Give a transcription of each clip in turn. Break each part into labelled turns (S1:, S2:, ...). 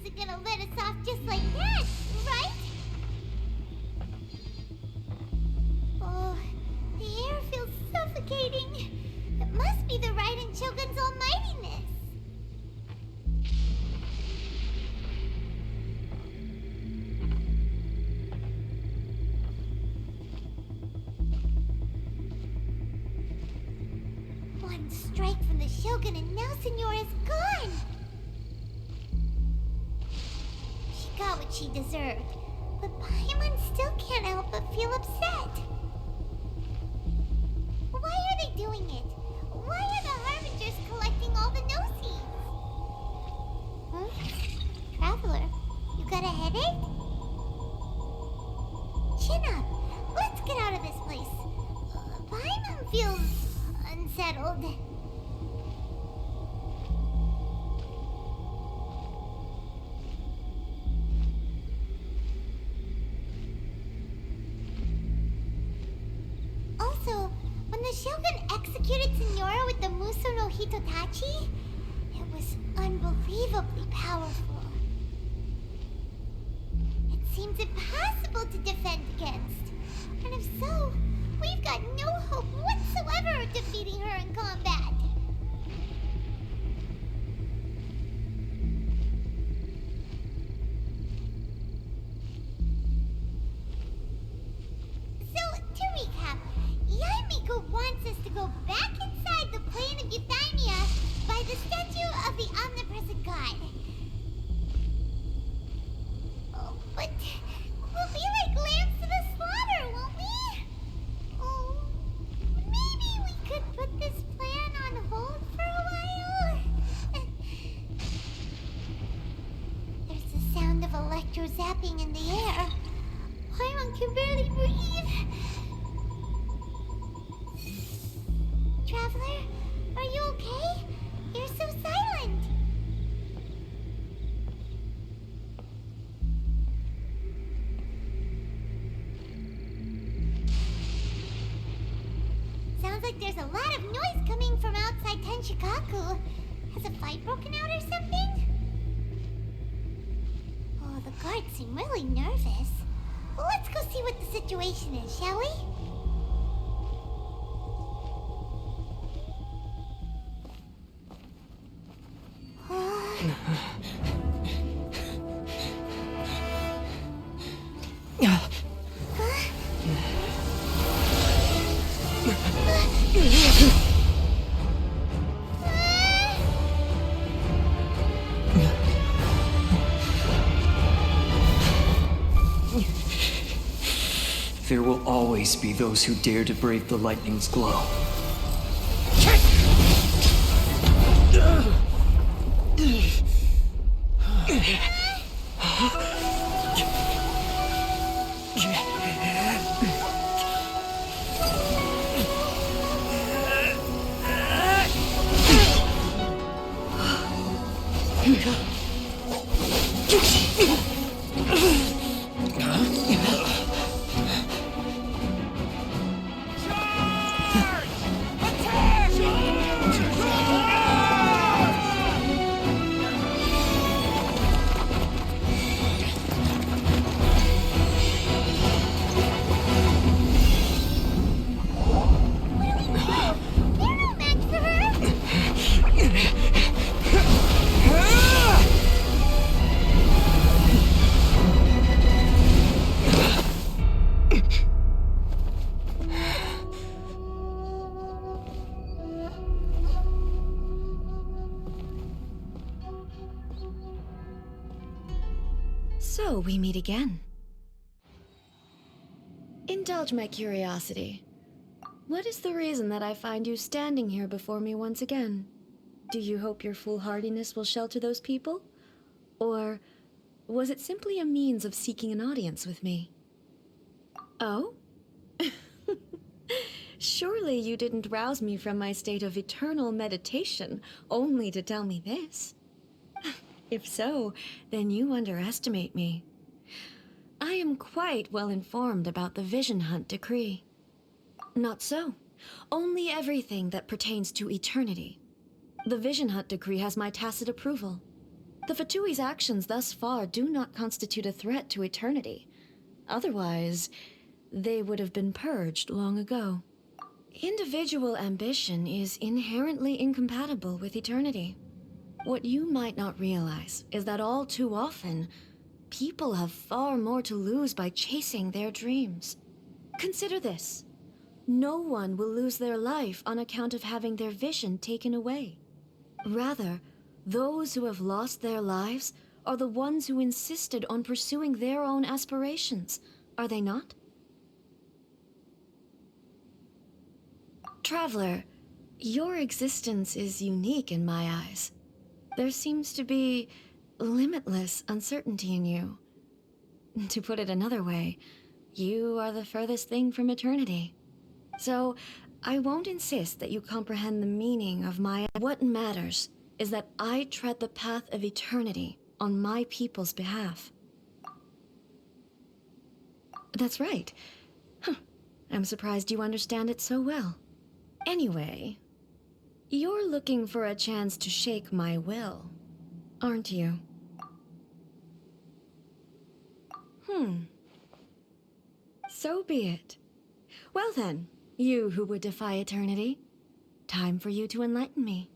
S1: isn't gonna let us off just like that, right? Oh, the air feels suffocating. It must be the Raiden Shogun's almightiness. One strike from the Shogun and now Senyora's gone. She got what she deserved, but Paimon still can't help but feel upset. Why are they doing it? Why are the Harbingers collecting all the no-seeds? Huh? Traveler, you got a headache? Chin up. Let's get out of this place. Paimon feels unsettled. Also, when the Shogun executed Senyora with the Muso no Hitotachi, it was unbelievably powerful. It seems impossible to defend against. And if so, we've got no hope whatsoever of defeating her in combat. So, to recap, Yaimiko wants us to go back inside the plane of Euthymia by the statue of the Omnipresent God. Oh, but we'll be like lambs to the slaughter, won't we? Oh, maybe we could put this plan on hold for a while? There's the sound of electro zapping in the air. Paimon can barely breathe. Traveler, are you okay? You're so silent. Sounds like there's a lot of noise coming from outside Tenshikaku. Has a fight broken out or something? Oh, the guards seem really nervous. Well, let's go see what the situation is, shall we?
S2: There will always be those who dare to brave the lightning's glow.
S3: So we meet again. Indulge my curiosity. What is the reason that I find you standing here before me once again? Do you hope your foolhardiness will shelter those people? Or was it simply a means of seeking an audience with me? Oh? Surely you didn't rouse me from my state of eternal meditation only to tell me this. If so, then you underestimate me. I am quite well informed about the Vision Hunt decree. Not so. Only everything that pertains to eternity. The Vision Hunt decree has my tacit approval. The Fatui's actions thus far do not constitute a threat to eternity. Otherwise, they would have been purged long ago. Individual ambition is inherently incompatible with eternity. What you might not realize is that all too often, people have far more to lose by chasing their dreams. Consider this. No one will lose their life on account of having their vision taken away. Rather, those who have lost their lives are the ones who insisted on pursuing their own aspirations, are they not? Traveler, your existence is unique in my eyes. There seems to be limitless uncertainty in you. To put it another way, you are the furthest thing from eternity. So, I won't insist that you comprehend the meaning of my... What matters is that I tread the path of eternity on my people's behalf. That's right. I'm surprised you understand it so well. Anyway, you're looking for a chance to shake my will, aren't you? So be it. Well then, you who would defy eternity, time for you to enlighten me.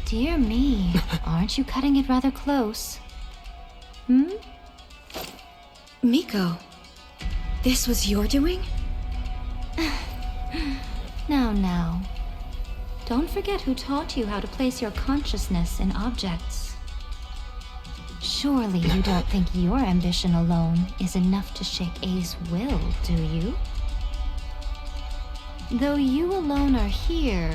S4: Dear me, aren't you cutting it rather close?
S3: Miko, this was your doing?
S4: Now. Don't forget who taught you how to place your consciousness in objects. Surely you don't think your ambition alone is enough to shake A's will, do you? Though you alone are here,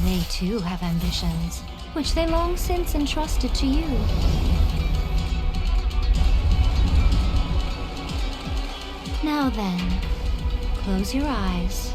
S4: they too have ambitions, which they long since entrusted to you. Now then, close your eyes.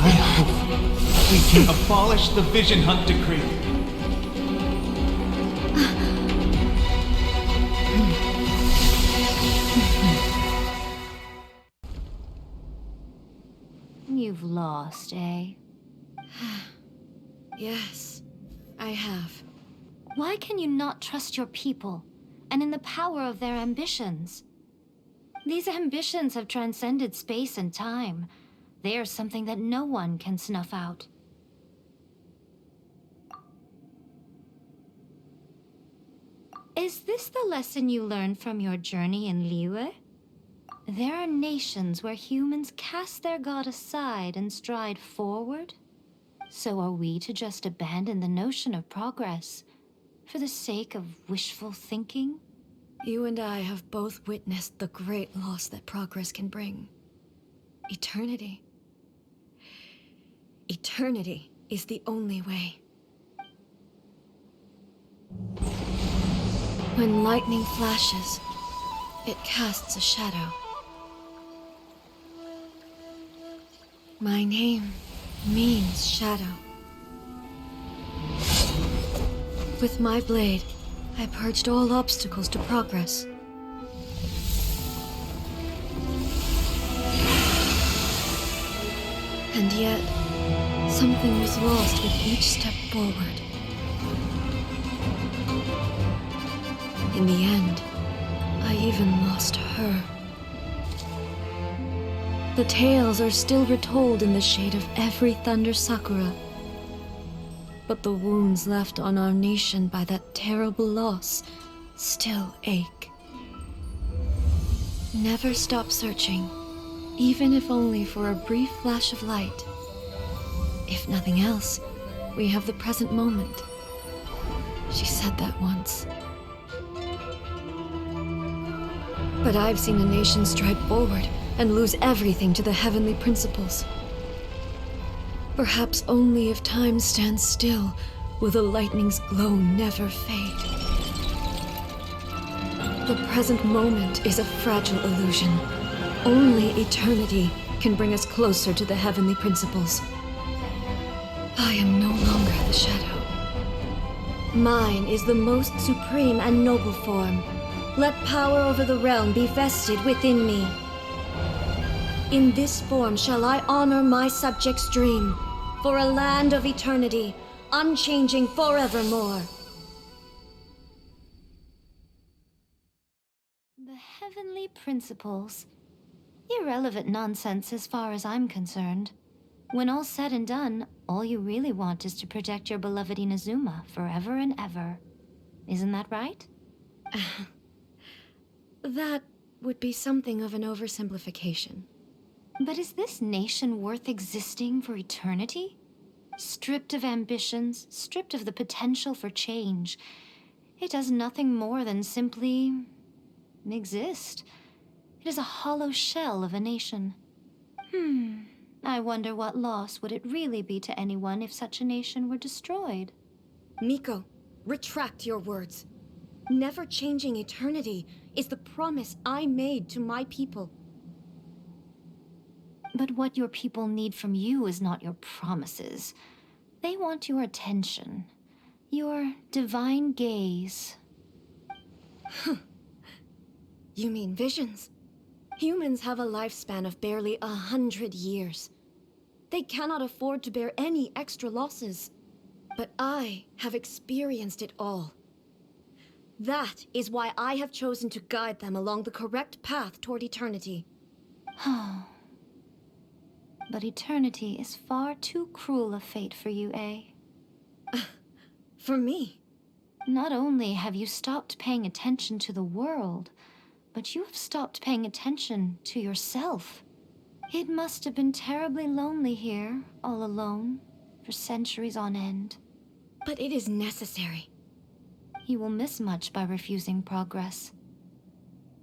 S5: I hope we can abolish the Vision Hunt Decree.
S4: You've lost, eh?
S3: Yes, I have.
S4: Why can you not trust your people, and in the power of their ambitions? These ambitions have transcended space and time. They are something that no one can snuff out. Is this the lesson you learned from your journey in Liyue? There are nations where humans cast their god aside and stride forward. So are we to just abandon the notion of progress for the sake of wishful thinking?
S3: You and I have both witnessed the great loss that progress can bring. Eternity. Eternity is the only way. When lightning flashes, it casts a shadow. My name means shadow. With my blade, I purged all obstacles to progress. And yet, something was lost with each step forward. In the end, I even lost her. The tales are still retold in the shade of every Thunder Sakura. But the wounds left on our nation by that terrible loss still ache. Never stop searching, even if only for a brief flash of light. If nothing else, we have the present moment. She said that once. But I've seen a nation stride forward and lose everything to the heavenly principles. Perhaps only if time stands still will the lightning's glow never fade. The present moment is a fragile illusion. Only eternity can bring us closer to the heavenly principles. I am no longer the shadow. Mine is the most supreme and noble form. Let power over the realm be vested within me. In this form shall I honor my subjects' dream, for a land of eternity, unchanging forevermore.
S4: The heavenly principles. Irrelevant nonsense as far as I'm concerned. When all's said and done, all you really want is to protect your beloved Inazuma forever and ever. Isn't that right?
S3: That would be something of an oversimplification.
S4: But is this nation worth existing for eternity? Stripped of ambitions, stripped of the potential for change, it does nothing more than simply exist. It is a hollow shell of a nation. I wonder what loss would it really be to anyone if such a nation were destroyed?
S3: Miko, retract your words. Never changing eternity is the promise I made to my people.
S4: But what your people need from you is not your promises. They want your attention, your divine gaze.
S3: You mean visions? Humans have a lifespan of barely 100 years. They cannot afford to bear any extra losses. But I have experienced it all. That is why I have chosen to guide them along the correct path toward eternity.
S4: But eternity is far too cruel a fate for you, eh?
S3: For me?
S4: Not only have you stopped paying attention to the world, but you have stopped paying attention to yourself. It must have been terribly lonely here, all alone, for centuries on end.
S3: But it is necessary.
S4: You will miss much by refusing progress.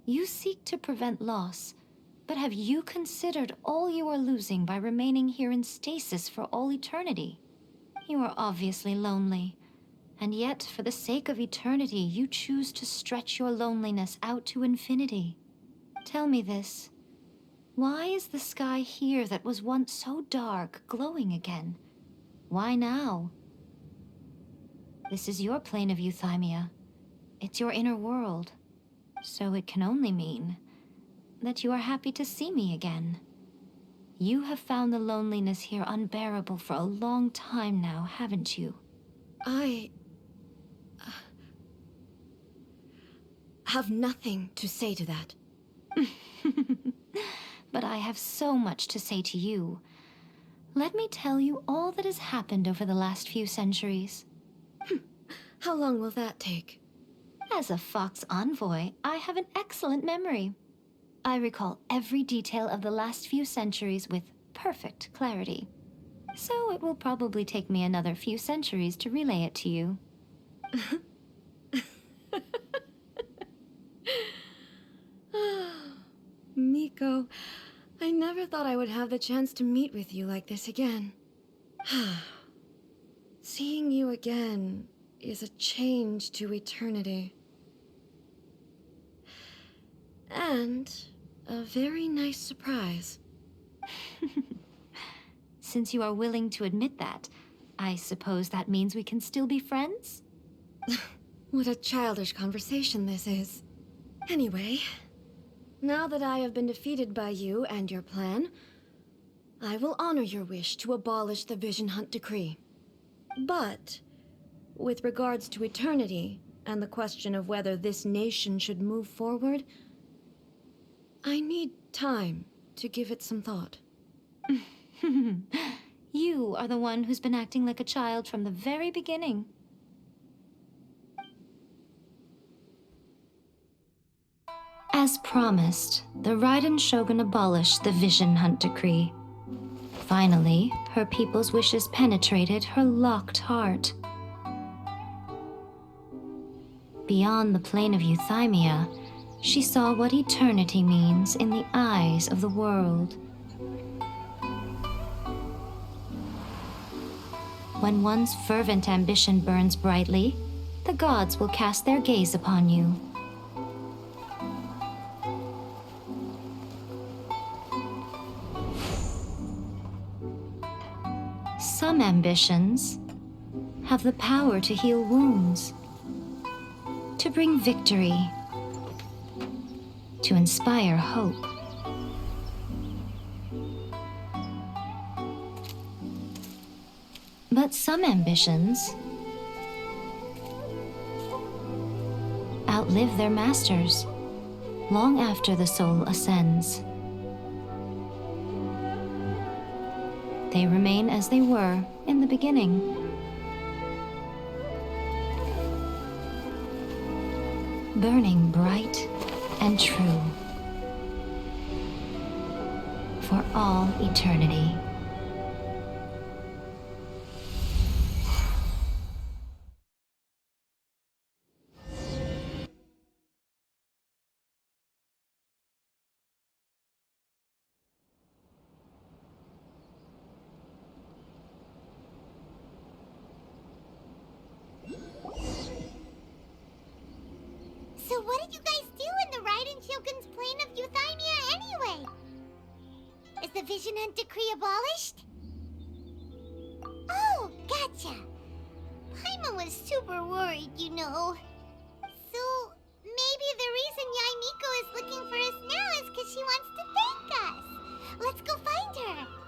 S4: You seek to prevent loss, but have you considered all you are losing by remaining here in stasis for all eternity? You are obviously lonely, and yet for the sake of eternity, you choose to stretch your loneliness out to infinity. Tell me this. Why is the sky here that was once so dark glowing again? Why now? This is your plane of euthymia. It's your inner world. So it can only mean that you are happy to see me again. You have found the loneliness here unbearable for a long time now, haven't you?
S3: I have nothing to say to that.
S4: But I have so much to say to you. Let me tell you all that has happened over the last few centuries.
S3: How long will that take?
S4: As a Fox envoy, I have an excellent memory. I recall every detail of the last few centuries with perfect clarity. So it will probably take me another few centuries to relay it to you.
S3: Miko, I never thought I would have the chance to meet with you like this again. Seeing you again is a change to eternity. And a very nice surprise.
S4: Since you are willing to admit that, I suppose that means we can still be friends?
S3: What a childish conversation this is. Anyway, now that I have been defeated by you and your plan, I will honor your wish to abolish the Vision Hunt decree. But, with regards to eternity, and the question of whether this nation should move forward, I need time to give it some thought.
S4: You are the one who's been acting like a child from the very beginning. As promised, the Raiden Shogun abolished the Vision Hunt decree. Finally, her people's wishes penetrated her locked heart. Beyond the plane of euthymia, she saw what eternity means in the eyes of the world. When one's fervent ambition burns brightly, the gods will cast their gaze upon you. Some ambitions have the power to heal wounds, to bring victory, to inspire hope. But some ambitions outlive their masters long after the soul ascends. They remain as they were in the beginning. Burning bright and true for all eternity.
S1: So what did you guys do in the Raiden Shogun's plane of Euthymia anyway? Is the Vision Hunt decree abolished? Oh, gotcha. Paimon was super worried, you know. So maybe the reason Yaimiko is looking for us now is because she wants to thank us. Let's go find her.